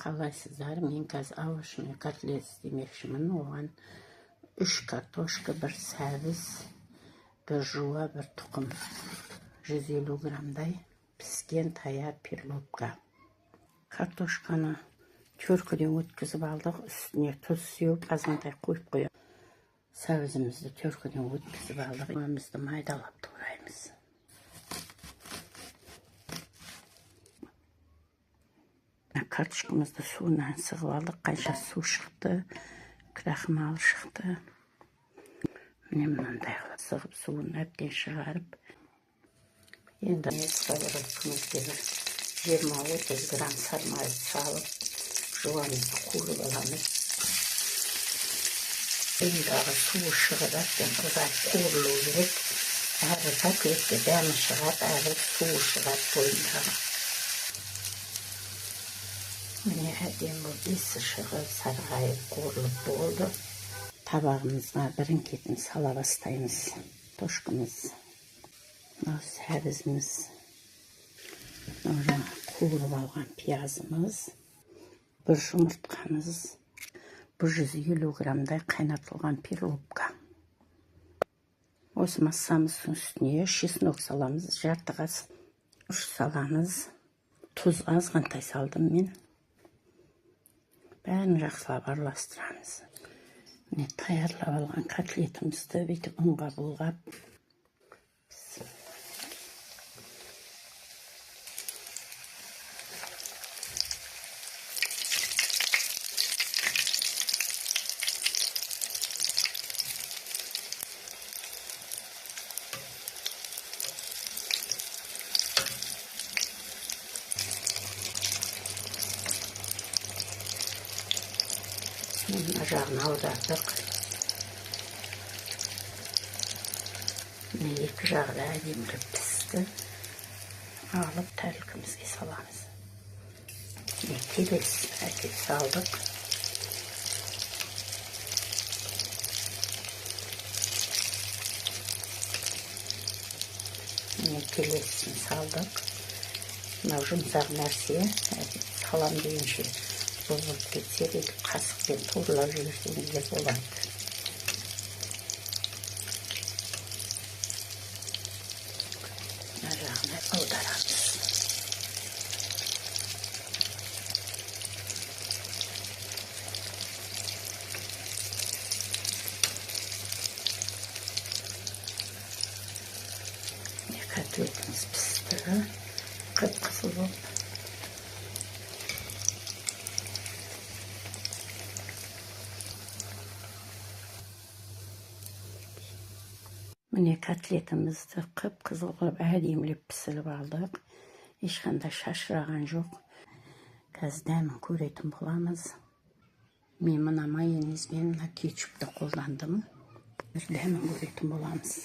Қалайсыздар? Мен қазір овощной котлет істемекшімін. Оған 3 картошка, 1 сәбіз, 1 жуа, 1 тұқым. 150 грамдай піскен таяр перловка. Картошканы төркіден өткізіп алдық. Үстіне тұз сеуіп, азғантай қойып қоямыз. Сәбізімізді төркіден өткізіп алдық. Өмізді майдалап тураймыз. Картошкамызды суынан сығып алдық. Қанша су шықты, крахмал шықты. Міне мынандай сығып суын әбден шығарып. Енді сковородкамызға 20-30 грамм сармайып салып, жуанымызды қуырып аламыз. Енді суы шығып әбден қызарып қуырылу керек. Әрі котлетке дәмі шығады, әрі суы шығады бойындағы. Міне әдем бұл есі шығып, сарғайып, қуырылып болды. Табағымызға бірін-кетін сала бастаймыз. Тошқымыз, сәбізіміз, қуырып алған пиязымыз, 1 жұмыртқамыз, 150 грамдай қайнатылған перловка. Осы массамыздың үстіне чеснок саламыз, жарты қасық күріш саламыз. Тұз азғантай салдым мен. Бәрін жақсылап араластырамыз. Міне таярлап алған котлетімізді бүйтіп ұнға бұлғап. Мына жағын аудардық. Міне екі жағы да әдемілеп пісті. Алып тәлкімізге саламыз. Міне келесі әкеп салдық. Міне келесін салдық. Мынау жұмсақ нәрсе, салам дейінше бұзылып кетсе, қасықпен турлап жіберсеңіздер болады. Мына жағына аударамыз. Котлетіміз пісті, қып-қызыл болып. Міне котлетімізді қып-қызыл қылып әдемілеп пісіріп алдық. Ешқандай шашыраған жоқ. Қазір дәмін көретін боламыз. Мен мына майонез бен мына кетчупты қолдандым. Дәмін көретін боламыз.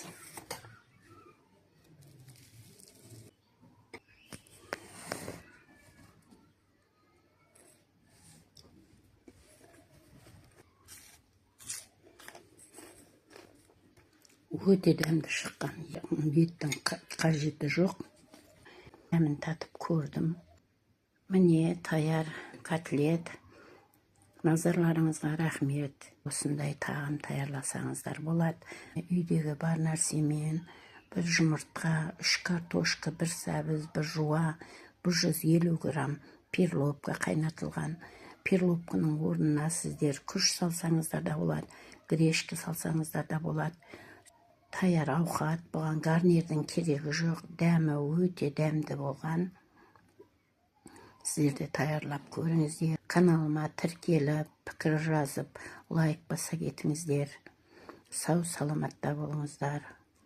Өте дәмді шыққан. Еттің қажеті жоқ. Дәмін татып көрдім. Міне таяр котлет. Назарларыңызға рахмет. Осындай тағам таярласаңыздар болады. Үйдегі бар нәрсемен 1 жұмыртқа, 3 картошка, 1 сәбіз, 1 жуа, 150 грамм перловка қайнатылған. Перловканың орнына сіздер күріш салсаңыздар да болады, гречка салсаңыздар да болады. Таяр ауқат, бұған гарнирдің керегі жоқ, дәмі өте дәмді болған. Сіздер де таярлап көріңіздер. Каналыма тіркеліп, пікір жазып, лайк баса кетіңіздер. Сау саламатта болыңыздар.